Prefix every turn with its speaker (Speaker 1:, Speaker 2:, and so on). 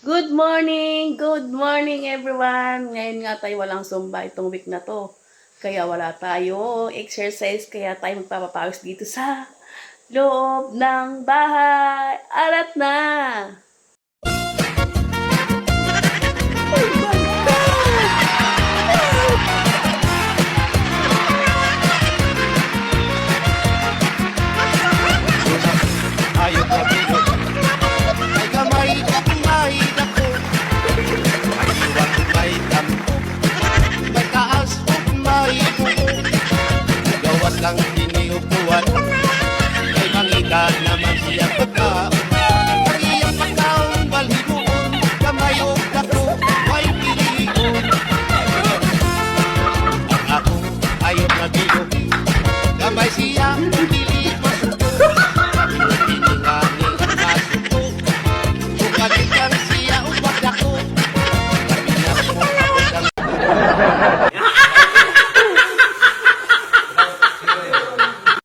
Speaker 1: Good morning everyone! Ngayon nga tayo walang Zumba itong week na to. Kaya wala tayo exercise, kaya tayo magpapapawis dito sa loob ng bahay. Alat na!